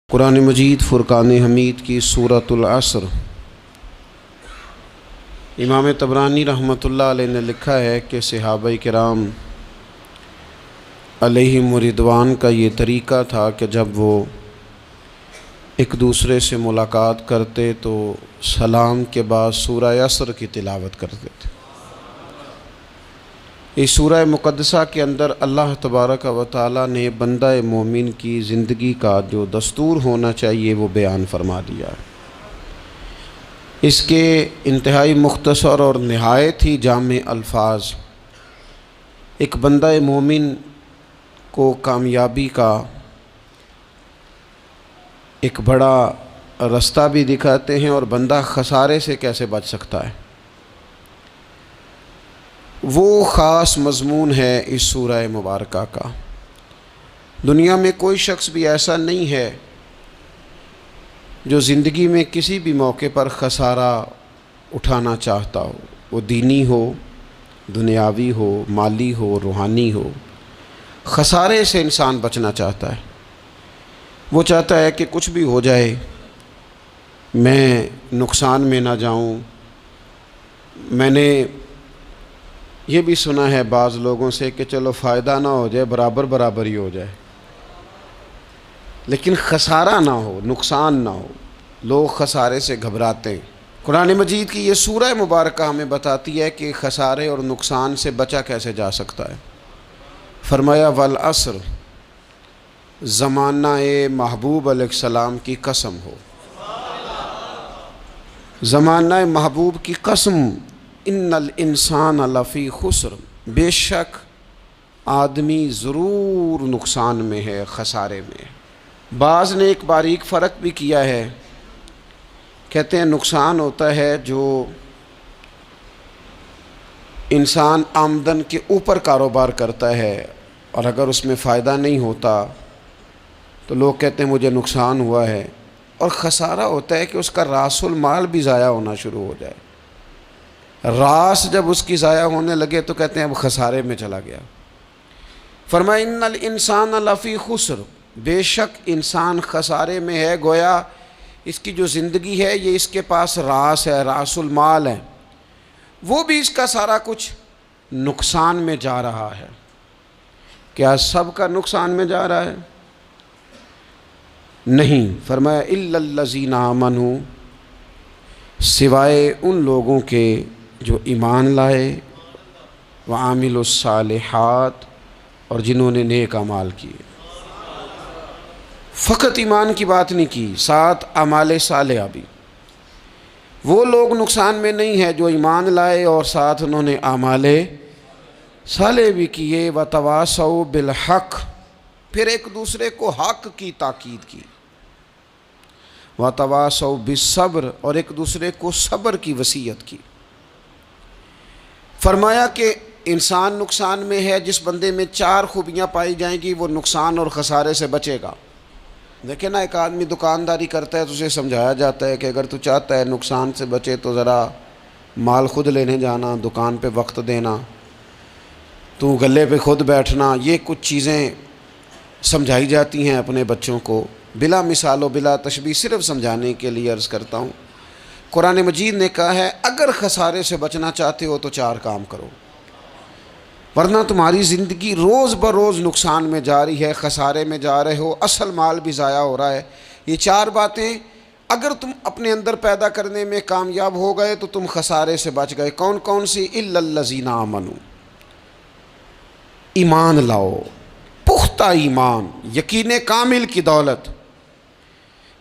قرآن مجید فرقان حمید کی سورۃ العصر۔ امام طبرانی رحمۃ اللہ علیہ نے لکھا ہے کہ صحابہ کرام علیہم رضوان کا یہ طریقہ تھا کہ جب وہ ایک دوسرے سے ملاقات کرتے تو سلام کے بعد سورہ عصر کی تلاوت کرتے تھے۔ اس سورہ مقدسہ کے اندر اللہ تبارک و تعالیٰ نے بندہ مومن کی زندگی کا جو دستور ہونا چاہیے وہ بیان فرما دیا ہے۔ اس کے انتہائی مختصر اور نہایت ہی جامع الفاظ ایک بندہ مومن کو کامیابی کا ایک بڑا رستہ بھی دکھاتے ہیں اور بندہ خسارے سے کیسے بچ سکتا ہے۔ وہ خاص مضمون ہے اس سورہ مبارکہ کا۔ دنیا میں کوئی شخص بھی ایسا نہیں ہے جو زندگی میں کسی بھی موقع پر خسارہ اٹھانا چاہتا ہو، وہ دینی ہو، دنیاوی ہو، مالی ہو، روحانی ہو۔ خسارے سے انسان بچنا چاہتا ہے۔ وہ چاہتا ہے کہ کچھ بھی ہو جائے میں نقصان میں نہ جاؤں۔ میں نے یہ بھی سنا ہے بعض لوگوں سے کہ چلو فائدہ نہ ہو جائے، برابر برابر ہی ہو جائے، لیکن خسارہ نہ ہو، نقصان نہ ہو۔ لوگ خسارے سے گھبراتے ہیں۔ قرآن مجید کی یہ سورہ مبارکہ ہمیں بتاتی ہے کہ خسارے اور نقصان سے بچا کیسے جا سکتا ہے۔ فرمایا والعصر، زمانہ محبوب علیہ السلام کی قسم ہو، زمانہ محبوب کی قسم، ان الانسان لفی خسر، بے شک آدمی ضرور نقصان میں ہے، خسارے میں ہے۔ بعض نے ایک باریک فرق بھی کیا ہے، کہتے ہیں نقصان ہوتا ہے جو انسان آمدن کے اوپر کاروبار کرتا ہے اور اگر اس میں فائدہ نہیں ہوتا تو لوگ کہتے ہیں مجھے نقصان ہوا ہے، اور خسارہ ہوتا ہے کہ اس کا راس المال بھی ضائع ہونا شروع ہو جائے۔ راس جب اس کی ضائع ہونے لگے تو کہتے ہیں اب خسارے میں چلا گیا۔ فرمایا ان الانسان لفی خسر، بے شک انسان خسارے میں ہے، گویا اس کی جو زندگی ہے یہ اس کے پاس راس ہے، راس المال ہے، وہ بھی اس کا سارا کچھ نقصان میں جا رہا ہے۔ کیا سب کا نقصان میں جا رہا ہے؟ نہیں۔ فرمایا الا الذین آمنوا، سوائے ان لوگوں کے جو ایمان لائے، وعاملوا الصالحات، اور جنہوں نے نیک اعمال کیے۔ فقط ایمان کی بات نہیں کی، ساتھ اعمال صالحہ بھی۔ وہ لوگ نقصان میں نہیں ہیں جو ایمان لائے اور ساتھ انہوں نے اعمال صالح بھی کیے، وتواصوا بالحق، پھر ایک دوسرے کو حق کی تاکید کی، وتواصوا بالصبر، اور ایک دوسرے کو صبر کی وصیت کی۔ فرمایا کہ انسان نقصان میں ہے جس بندے میں 4 خوبیاں پائی جائیں گی وہ نقصان اور خسارے سے بچے گا۔ دیکھیں نا، ایک آدمی دکانداری کرتا ہے تو اسے سمجھایا جاتا ہے کہ اگر تو چاہتا ہے نقصان سے بچے تو ذرا مال خود لینے جانا، دکان پہ وقت دینا، تو گلے پہ خود بیٹھنا، یہ کچھ چیزیں سمجھائی جاتی ہیں اپنے بچوں کو، بلا مثال و بلا تشبیہ، صرف سمجھانے کے لیے عرض کرتا ہوں۔ قرآن مجید نے کہا ہے اگر خسارے سے بچنا چاہتے ہو تو 4 کام کرو، ورنہ تمہاری زندگی روز بروز نقصان میں جا رہی ہے، خسارے میں جا رہے ہو، اصل مال بھی ضائع ہو رہا ہے۔ یہ 4 باتیں اگر تم اپنے اندر پیدا کرنے میں کامیاب ہو گئے تو تم خسارے سے بچ گئے۔ کون کون سی؟ الا الذین آمنوا، ایمان لاؤ، پختہ ایمان، یقین کامل کی دولت،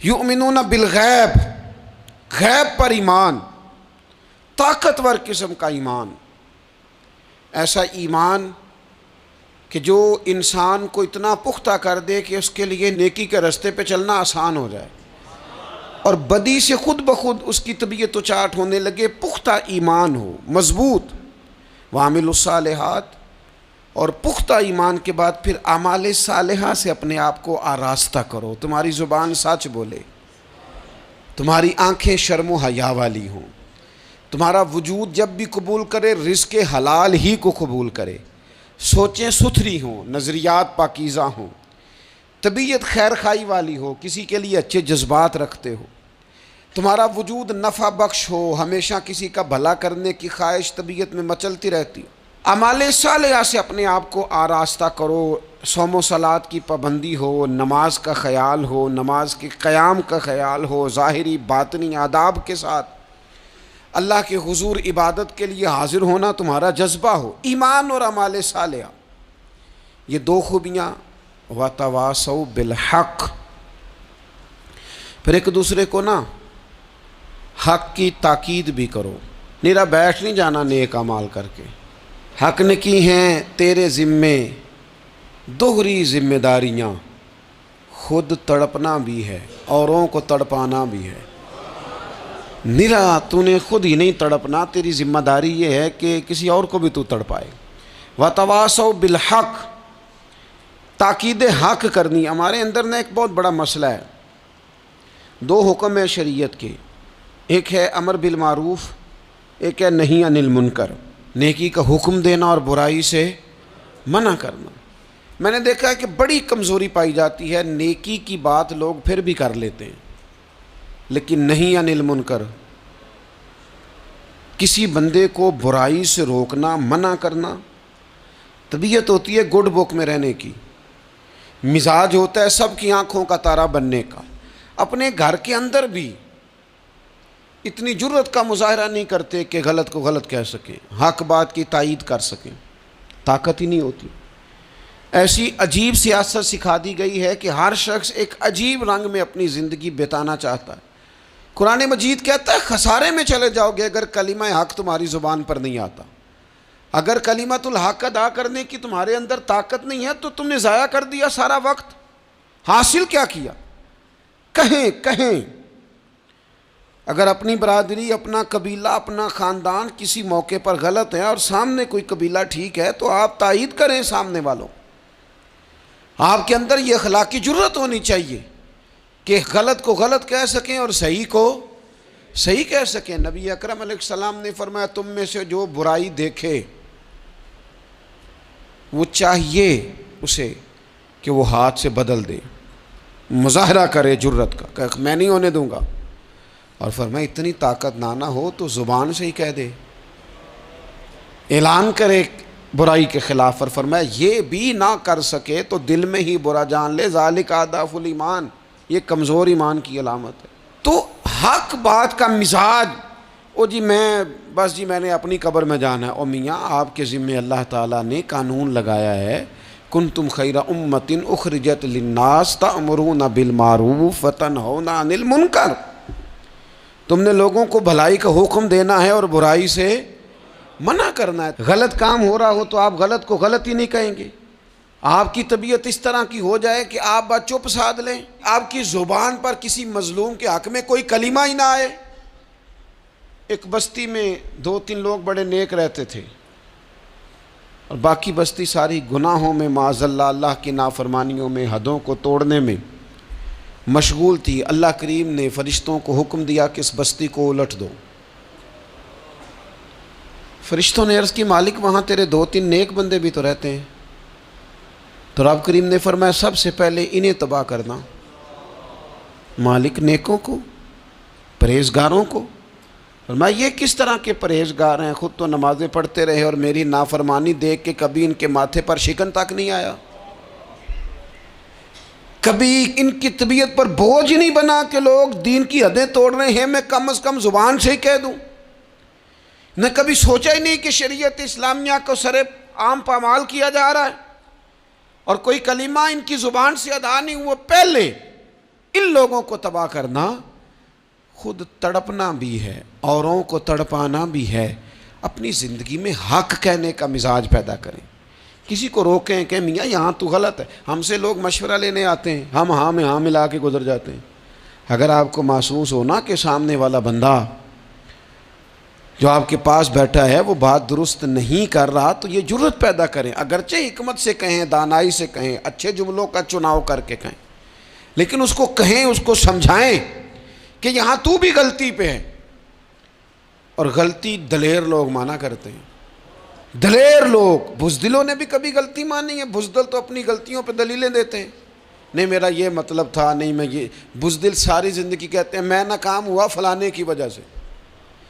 یؤمنون بالغیب، غیب پر ایمان، طاقتور قسم کا ایمان، ایسا ایمان کہ جو انسان کو اتنا پختہ کر دے کہ اس کے لیے نیکی کے رستے پہ چلنا آسان ہو جائے اور بدی سے خود بخود اس کی طبیعت و چاٹ ہونے لگے۔ پختہ ایمان ہو، مضبوط، وعاملوا الصالحات، اور پختہ ایمان کے بعد پھر اعمال صالحہ سے اپنے آپ کو آراستہ کرو۔ تمہاری زبان سچ بولے، تمہاری آنکھیں شرم و حیا والی ہوں، تمہارا وجود جب بھی قبول کرے رزق حلال ہی کو قبول کرے، سوچیں ستھری ہوں، نظریات پاکیزہ ہوں، طبیعت خیر خائی والی ہو، کسی کے لیے اچھے جذبات رکھتے ہو، تمہارا وجود نفع بخش ہو، ہمیشہ کسی کا بھلا کرنے کی خواہش طبیعت میں مچلتی رہتی ہو، اعمال صالحہ سے اپنے آپ کو آراستہ کرو، صوم و صلات کی پابندی ہو، نماز کا خیال ہو، نماز کے قیام کا خیال ہو، ظاہری باطنی آداب کے ساتھ اللہ کے حضور عبادت کے لیے حاضر ہونا تمہارا جذبہ ہو، ایمان اور اعمال صالحہ، یہ دو خوبیاں، وَتَوَاصَوْا بِالْحَقِّ، پھر ایک دوسرے کو نا حق کی تاکید بھی کرو، نیرا بیٹھ نہیں جانا نیک اعمال کر کے، حق نے کی ہیں تیرے ذمے دوہری ذمہ داریاں، خود تڑپنا بھی ہے اوروں کو تڑپانا بھی ہے، نیرا تو نے خود ہی نہیں تڑپنا، تیری ذمہ داری یہ ہے کہ کسی اور کو بھی تو تڑپائے، وَتَوَاصَوْا بِالْحَقِّ، تاکید حق کرنی۔ ہمارے اندر نا ایک بہت بڑا مسئلہ ہے، دو حکم ہے شریعت کے، ایک ہے امر بالمعروف، ایک ہے نہی عن المنکر، نیکی کا حکم دینا اور برائی سے منع کرنا۔ میں نے دیکھا ہے کہ بڑی کمزوری پائی جاتی ہے، نیکی کی بات لوگ پھر بھی کر لیتے ہیں، لیکن نہی عن المنکر، کسی بندے کو برائی سے روکنا، منع کرنا، طبیعت ہوتی ہے گڈ بک میں رہنے کی، مزاج ہوتا ہے سب کی آنکھوں کا تارا بننے کا، اپنے گھر کے اندر بھی اتنی جرت کا مظاہرہ نہیں کرتے کہ غلط کو غلط کہہ سکیں، حق بات کی تائید کر سکیں، طاقت ہی نہیں ہوتی۔ ایسی عجیب سیاست سکھا دی گئی ہے کہ ہر شخص ایک عجیب رنگ میں اپنی زندگی بتانا چاہتا ہے۔ قرآن مجید کہتا ہے خسارے میں چلے جاؤ گے اگر کلمہ حق تمہاری زبان پر نہیں آتا، اگر کلمۃ الحق ادا کرنے کی تمہارے اندر طاقت نہیں ہے تو تم نے ضائع کر دیا سارا وقت، حاصل کیا کیا؟ کہیں اگر اپنی برادری، اپنا قبیلہ، اپنا خاندان کسی موقع پر غلط ہے اور سامنے کوئی قبیلہ ٹھیک ہے تو آپ تائید کریں سامنے والوں، آپ کے اندر یہ اخلاقی جرت ہونی چاہیے کہ غلط کو غلط کہہ سکیں اور صحیح کو صحیح کہہ سکیں۔ نبی اکرم علیہ السلام نے فرمایا تم میں سے جو برائی دیکھے وہ چاہیے اسے کہ وہ ہاتھ سے بدل دے، مظاہرہ کرے جرت کا کہ میں نہیں ہونے دوں گا، اور فرمایا اتنی طاقت نہ ہو تو زبان سے ہی کہہ دے، اعلان کرے برائی کے خلاف، اور فرمایا یہ بھی نہ کر سکے تو دل میں ہی برا جان لے، ذالک اضعف الایمان، یہ کمزور ایمان کی علامت ہے۔ تو حق بات کا مزاج، میں نے اپنی قبر میں جانا ہے، او میاں آپ کے ذمے اللہ تعالیٰ نے قانون لگایا ہے، کنتم خیر امۃ اخرجت للناس تأمرون بالمعروف وتنہون عن المنکر، تم نے لوگوں کو بھلائی کا حکم دینا ہے اور برائی سے منع کرنا ہے۔ غلط کام ہو رہا ہو تو آپ غلط کو غلط ہی نہیں کہیں گے، آپ کی طبیعت اس طرح کی ہو جائے کہ آپ بات چپ سادھ لیں، آپ کی زبان پر کسی مظلوم کے حق میں کوئی کلمہ ہی نہ آئے۔ ایک بستی میں 2-3 لوگ بڑے نیک رہتے تھے اور باقی بستی ساری گناہوں میں، معاذ اللہ، اللہ کی نافرمانیوں میں، حدوں کو توڑنے میں مشغول تھی۔ اللہ کریم نے فرشتوں کو حکم دیا کہ اس بستی کو الٹ دو۔ فرشتوں نے عرض کی مالک وہاں تیرے 2-3 نیک بندے بھی تو رہتے ہیں، تو رب کریم نے فرمایا سب سے پہلے انہیں تباہ کرنا۔ مالک نیکوں کو، پرہیزگاروں کو، فرمایا یہ کس طرح کے پرہیزگار ہیں، خود تو نمازیں پڑھتے رہے اور میری نافرمانی دیکھ کے کبھی ان کے ماتھے پر شکن تک نہیں آیا، کبھی ان کی طبیعت پر بوجھ نہیں بنا کہ لوگ دین کی حدیں توڑ رہے ہیں میں کم از کم زبان سے ہی کہہ دوں، نہ کبھی سوچا ہی نہیں کہ شریعت اسلامیہ کو سر عام پامال کیا جا رہا ہے اور کوئی کلمہ ان کی زبان سے ادا نہیں ہوا۔ پہلے ان لوگوں کو تباہ کرنا، خود تڑپنا بھی ہے، اوروں کو تڑپانا بھی ہے، اپنی زندگی میں حق کہنے کا مزاج پیدا کریں، کسی کو روکیں کہ میاں یہاں تو غلط ہے۔ ہم سے لوگ مشورہ لینے آتے ہیں، ہم ہاں میں ہاں ملا کے گزر جاتے ہیں۔ اگر آپ کو محسوس ہونا کہ سامنے والا بندہ جو آپ کے پاس بیٹھا ہے وہ بات درست نہیں کر رہا تو یہ جرت پیدا کریں، اگرچہ حکمت سے کہیں، دانائی سے کہیں، اچھے جملوں کا چناؤ کر کے کہیں، لیکن اس کو کہیں، اس کو سمجھائیں کہ یہاں تو بھی غلطی پہ ہے۔ اور غلطی دلیر لوگ مانا کرتے ہیں، دلیر لوگ، بزدلوں نے بھی کبھی غلطی مانی ہے، بزدل تو اپنی غلطیوں پہ دلیلیں دیتے ہیں، نہیں میرا یہ مطلب تھا، نہیں میں یہ بزدل ساری زندگی کہتے ہیں میں ناکام ہوا فلانے کی وجہ سے،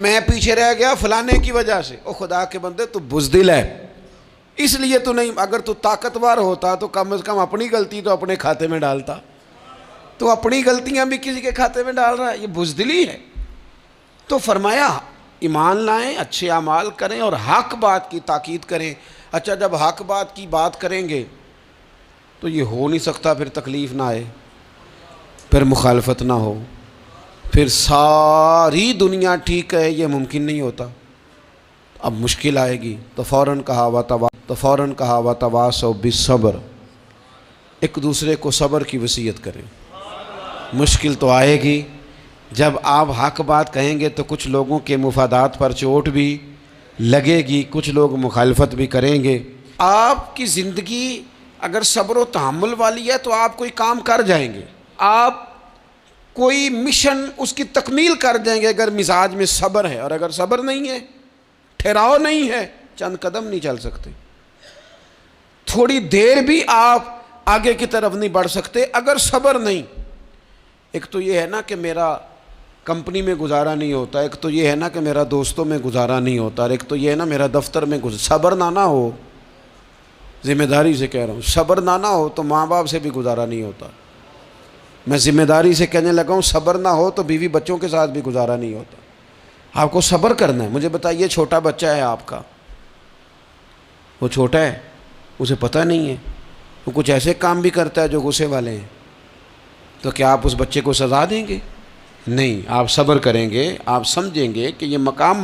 میں پیچھے رہ گیا فلانے کی وجہ سے۔ او خدا کے بندے تو بزدل ہے، اس لیے تو نہیں، اگر تو طاقتور ہوتا تو کم از کم اپنی غلطی تو اپنے کھاتے میں ڈالتا، تو اپنی غلطیاں بھی کسی کے کھاتے میں ڈال رہا ہے، یہ بزدلی ہے۔ تو فرمایا ایمان لائیں، اچھے اعمال کریں اور حق بات کی تاکید کریں۔ اچھا جب حق بات کی بات کریں گے تو یہ ہو نہیں سکتا پھر تکلیف نہ آئے، پھر مخالفت نہ ہو، پھر ساری دنیا ٹھیک ہے، یہ ممکن نہیں ہوتا۔ اب مشکل آئے گی تو فوراً کہا وَتَوَاصَوْا بِالصَّبْرِ، ایک دوسرے کو صبر کی وصیت کریں۔ مشکل تو آئے گی، جب آپ حق بات کہیں گے تو کچھ لوگوں کے مفادات پر چوٹ بھی لگے گی، کچھ لوگ مخالفت بھی کریں گے۔ آپ کی زندگی اگر صبر و تحمل والی ہے تو آپ کوئی کام کر جائیں گے، آپ کوئی مشن اس کی تکمیل کر جائیں گے اگر مزاج میں صبر ہے، اور اگر صبر نہیں ہے، ٹھہراؤ نہیں ہے، چند قدم نہیں چل سکتے، تھوڑی دیر بھی آپ آگے کی طرف نہیں بڑھ سکتے اگر صبر نہیں۔ ایک تو یہ ہے نا کہ میرا کمپنی میں گزارا نہیں ہوتا، ایک تو یہ ہے نا کہ میرا دوستوں میں گزارا نہیں ہوتا، اور ایک تو یہ ہے نا میرا دفتر میں صبر نہ ہو، ذمہ داری سے کہہ رہا ہوں، صبر نہ ہو تو ماں باپ سے بھی گزارا نہیں ہوتا۔ میں ذمہ داری سے کہنے لگا ہوں صبر نہ ہو تو بیوی بچوں کے ساتھ بھی گزارا نہیں ہوتا۔ آپ کو صبر کرنا ہے۔ مجھے بتائیے چھوٹا بچہ ہے آپ کا، وہ چھوٹا ہے، اسے پتہ نہیں ہے، وہ کچھ ایسے کام بھی کرتا ہے جو غصے والے ہیں، تو کیا آپ اس بچے کو سزا دیں گے؟ نہیں، آپ صبر کریں گے، آپ سمجھیں گے کہ یہ مقام